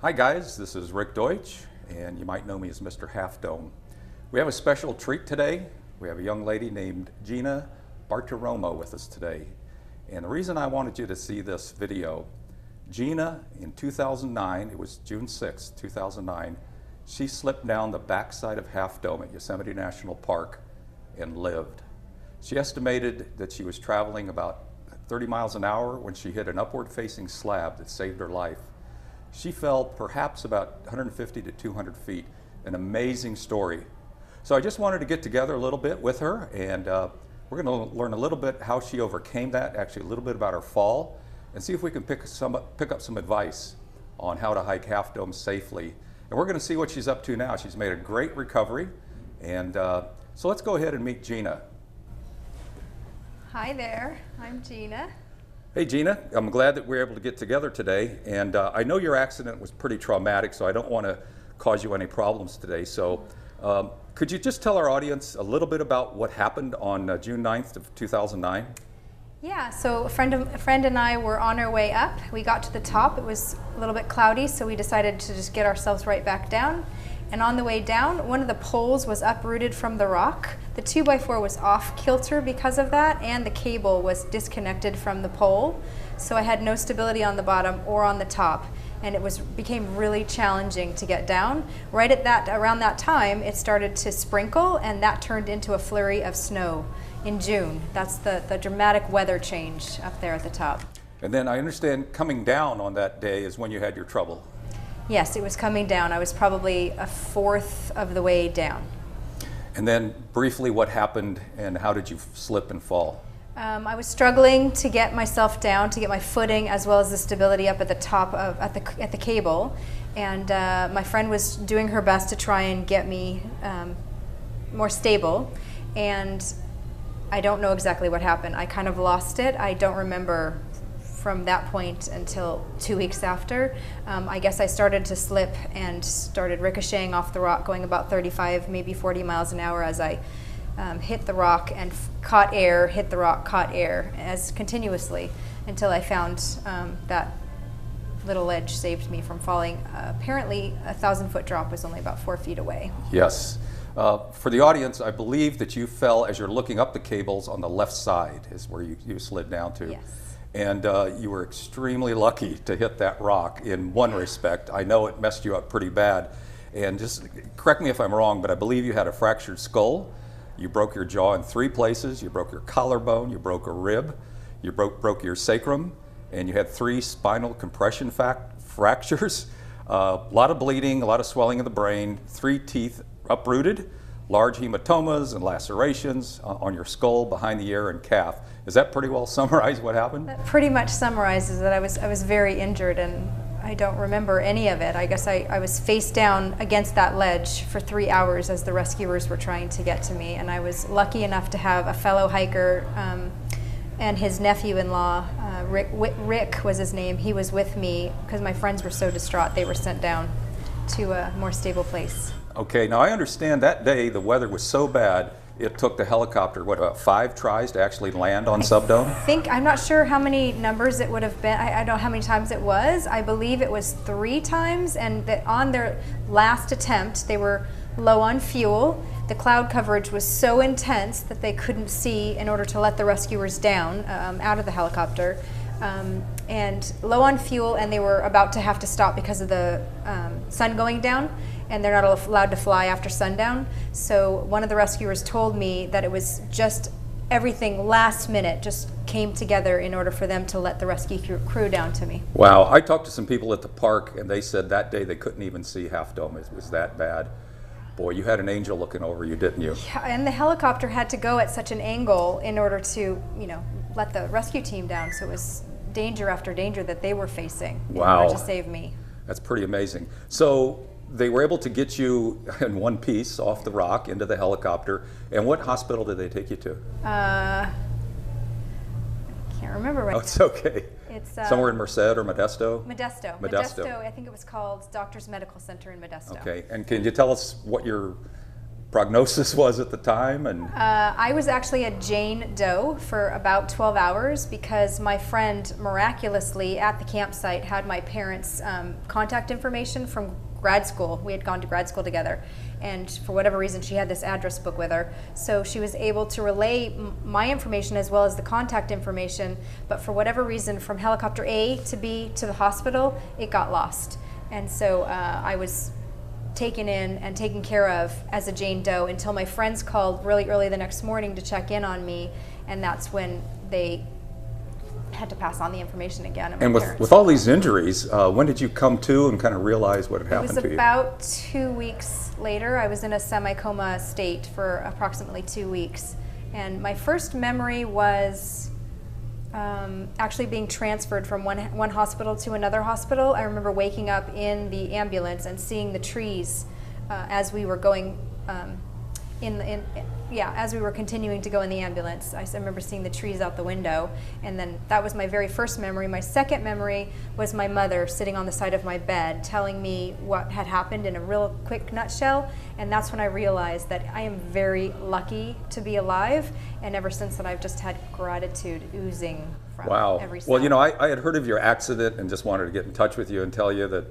Hi guys, this is Rick Deutsch, and you might know me as Mr. Half Dome. We have a special treat today. We have a young lady named Gina Bartiromo with us today. And the reason I wanted you to see this video, Gina in 2009, it was June 6, 2009, she slipped down the backside of Half Dome at Yosemite National Park and lived. She estimated that she was traveling about 30 miles an hour when she hit an upward facing slab that saved her life. She fell perhaps about 150 to 200 feet, an amazing story. So I just wanted to get together a little bit with her, and we're going to learn a little bit how she overcame that, actually a little bit about her fall, and see if we can pick up some advice on how to hike Half Dome safely. And we're going to see what she's up to now. She's made a great recovery, and so let's go ahead and meet Gina. Hi there, I'm Gina. Hey Gina, I'm glad that we're able to get together today, and I know your accident was pretty traumatic, so I don't want to cause you any problems today. So could you just tell our audience a little bit about what happened on June 9th of 2009? Yeah, so a friend and I were on our way up. We got to the top. It was a little bit cloudy, so we decided to just get ourselves right back down. And on the way down, one of the poles was uprooted from the rock. The 2x4 was off kilter because of that, and the cable was disconnected from the pole. So I had no stability on the bottom or on the top, and it became really challenging to get down. Right at around that time, it started to sprinkle, and that turned into a flurry of snow in June. That's the dramatic weather change up there at the top. And then I understand coming down on that day is when you had your trouble. Yes, it was coming down. I was probably a fourth of the way down. And then briefly what happened and how did you slip and fall? I was struggling to get myself down, to get my footing as well as the stability up at the top at the cable. And my friend was doing her best to try and get me more stable. And I don't know exactly what happened. I kind of lost it. I don't remember from that point until 2 weeks after. I guess I started to slip and started ricocheting off the rock, going about 35, maybe 40 miles an hour as I hit the rock and caught air, hit the rock, caught air, as continuously until I found that little ledge saved me from falling. Apparently, a 1,000-foot drop was only about 4 feet away. Yes. For the audience, I believe that you fell as you're looking up the cables on the left side is where you slid down to. Yes. And you were extremely lucky to hit that rock in one respect. I know it messed you up pretty bad. And just correct me if I'm wrong, but I believe you had a fractured skull. You broke your jaw in 3 places. You broke your collarbone. You broke a rib. You broke your sacrum. And you had 3 spinal compression fractures. A lot of bleeding, a lot of swelling of the brain, 3 teeth uprooted, large hematomas and lacerations on your skull, behind the ear, and calf. Does that pretty well summarize what happened? That pretty much summarizes that. I was very injured, and I don't remember any of it. I guess I was face down against that ledge for 3 hours as the rescuers were trying to get to me, and I was lucky enough to have a fellow hiker and his nephew-in-law, Rick was his name. He was with me because my friends were so distraught. They were sent down to a more stable place. Okay, now I understand that day the weather was so bad it took the helicopter, what, about 5 tries to actually land on Subdome? I'm not sure how many numbers it would have been. I don't know how many times it was. I believe it was 3 times, and that on their last attempt, they were low on fuel. The cloud coverage was so intense that they couldn't see in order to let the rescuers down out of the helicopter. And low on fuel, and they were about to have to stop because of the sun going down, and they're not allowed to fly after sundown. So one of the rescuers told me that it was just everything last minute just came together in order for them to let the rescue crew down to me. Wow, I talked to some people at the park, and they said that day they couldn't even see Half Dome. It was that bad. Boy, you had an angel looking over you, didn't you? Yeah, and the helicopter had to go at such an angle in order to, let the rescue team down. So it was danger after danger that they were facing in order to save me. That's pretty amazing. So they were able to get you in one piece off the rock into the helicopter. And what hospital did they take you to? Can't remember right now. Oh, it's okay. It's somewhere in Merced or Modesto? Modesto. I think it was called Doctors Medical Center in Modesto. Okay, and can you tell us what your prognosis was at the time? And I was actually a Jane Doe for about 12 hours because my friend miraculously at the campsite had my parents' contact information from grad school. We had gone to grad school together, and for whatever reason she had this address book with her, so she was able to relay my information as well as the contact information, but for whatever reason from helicopter A to B to the hospital it got lost, and so I was taken in and taken care of as a Jane Doe until my friends called really early the next morning to check in on me, and that's when they had to pass on the information again. And with all these injuries, when did you come to and kind of realize what had happened to you? It was about 2 weeks later. I was in a semi-coma state for approximately 2 weeks. And my first memory was actually being transferred from one hospital to another hospital. I remember waking up in the ambulance and seeing the trees as we were going as we were continuing to go in the ambulance. I remember seeing the trees out the window, and then that was my very first memory. My second memory was my mother sitting on the side of my bed telling me what had happened in a real quick nutshell, and that's when I realized that I am very lucky to be alive, and ever since then I've just had gratitude oozing from every cell. Well, you know, I had heard of your accident and just wanted to get in touch with you and tell you that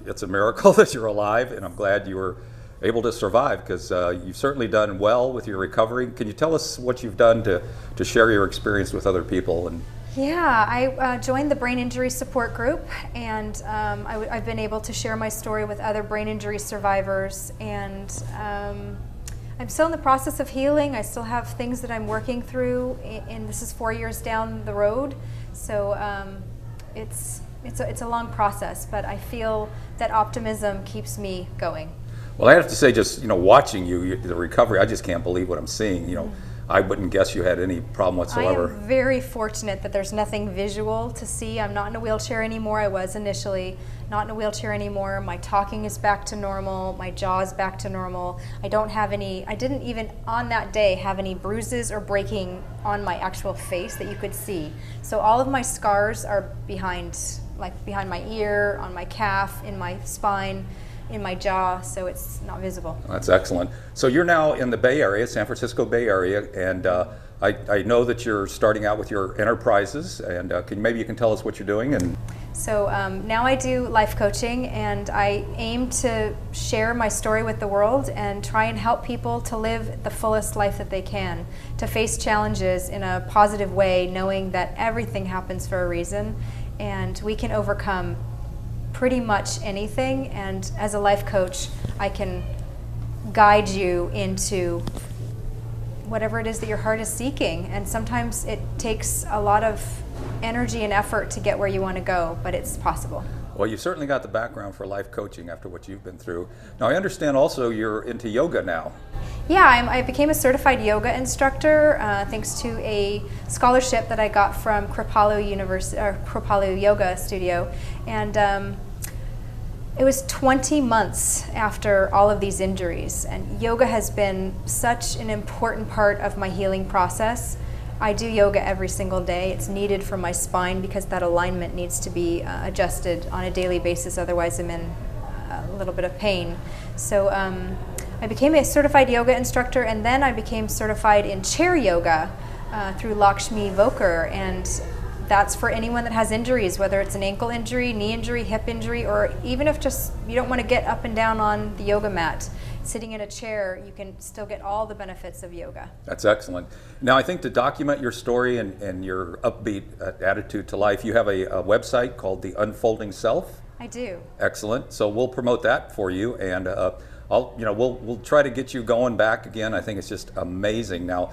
it's a miracle that you're alive, and I'm glad you were able to survive, because you've certainly done well with your recovery. Can you tell us what you've done to share your experience with other people? And yeah, I joined the brain injury support group, and I've been able to share my story with other brain injury survivors, and I'm still in the process of healing. I still have things that I'm working through, and this is 4 years down the road, so it's a long process, but I feel that optimism keeps me going. Well, I have to say, just watching you, the recovery, I just can't believe what I'm seeing. I wouldn't guess you had any problem whatsoever. I am very fortunate that there's nothing visual to see. I'm not in a wheelchair anymore. I was initially not in a wheelchair anymore. My talking is back to normal. My jaw is back to normal. I didn't even on that day have any bruises or breaking on my actual face that you could see. So all of my scars are behind my ear, on my calf, in my spine, in my jaw, so it's not visible. That's excellent. So you're now in the Bay Area, San Francisco Bay Area, and I know that you're starting out with your enterprises, and maybe you can tell us what you're doing. And so now I do life coaching, and I aim to share my story with the world and try and help people to live the fullest life that they can, to face challenges in a positive way, knowing that everything happens for a reason, and we can overcome pretty much anything, and as a life coach I can guide you into whatever it is that your heart is seeking, and sometimes it takes a lot of energy and effort to get where you want to go, but it's possible. Well, you've certainly got the background for life coaching after what you've been through. Now I understand also you're into yoga now. Yeah, I became a certified yoga instructor thanks to a scholarship that I got from Kripalu Yoga Studio, and it was 20 months after all of these injuries, and yoga has been such an important part of my healing process. I do yoga every single day. It's needed for my spine because that alignment needs to be adjusted on a daily basis, otherwise I'm in a little bit of pain. So I became a certified yoga instructor, and then I became certified in chair yoga through Lakshmi Voker, and that's for anyone that has injuries, whether it's an ankle injury, knee injury, hip injury, or even if just you don't want to get up and down on the yoga mat. Sitting in a chair, you can still get all the benefits of yoga. That's excellent. Now I think to document your story and your upbeat attitude to life, you have a website called The Unfolding Self. I do. Excellent. So we'll promote that for you, and we'll try to get you going back again. I think it's just amazing. Now,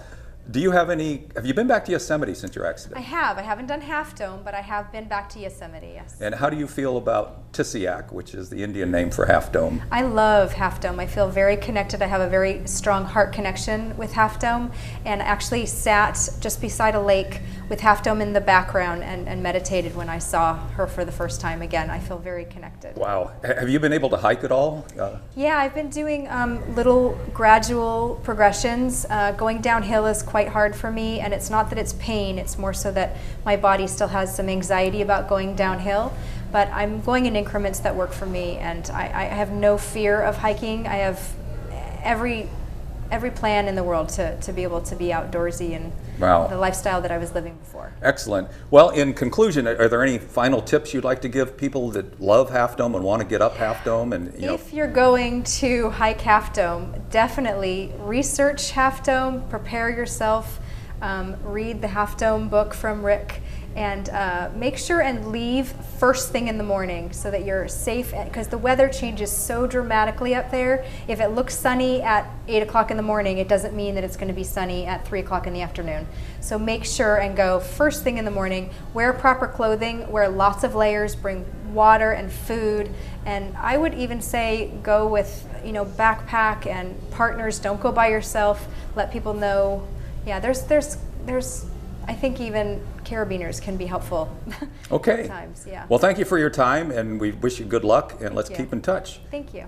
have you been back to Yosemite since your accident? I have. I haven't done Half Dome, but I have been back to Yosemite, yes. And how do you feel about Tissiack, which is the Indian name for Half Dome? I love Half Dome. I feel very connected. I have a very strong heart connection with Half Dome, and actually sat just beside a lake with Half Dome in the background and meditated when I saw her for the first time again. I feel very connected. Wow. Have you been able to hike at all? Yeah, I've been doing little gradual progressions. Going downhill is quite hard for me, and it's not that it's pain, it's more so that my body still has some anxiety about going downhill, but I'm going in increments that work for me, and I have no fear of hiking. I have every every plan in the world to be able to be outdoorsy and Wow. the lifestyle that I was living before. Excellent. Well, in conclusion, are there any final tips you'd like to give people that love Half Dome and want to get up Half Dome? And If you're going to hike Half Dome, definitely research Half Dome, prepare yourself, read the Half Dome book from Rick, and make sure and leave first thing in the morning so that you're safe, because the weather changes so dramatically up there. If it looks sunny at 8 o'clock in the morning, it doesn't mean that it's going to be sunny at 3 o'clock in the afternoon. So make sure and go first thing in the morning, wear proper clothing, wear lots of layers, bring water and food, and I would even say go with backpack and partners. Don't go by yourself. Let people know. Yeah, there's I think even carabiners can be helpful. Okay. Sometimes, yeah. Well, thank you for your time, and we wish you good luck, and let's keep in touch. Thank you.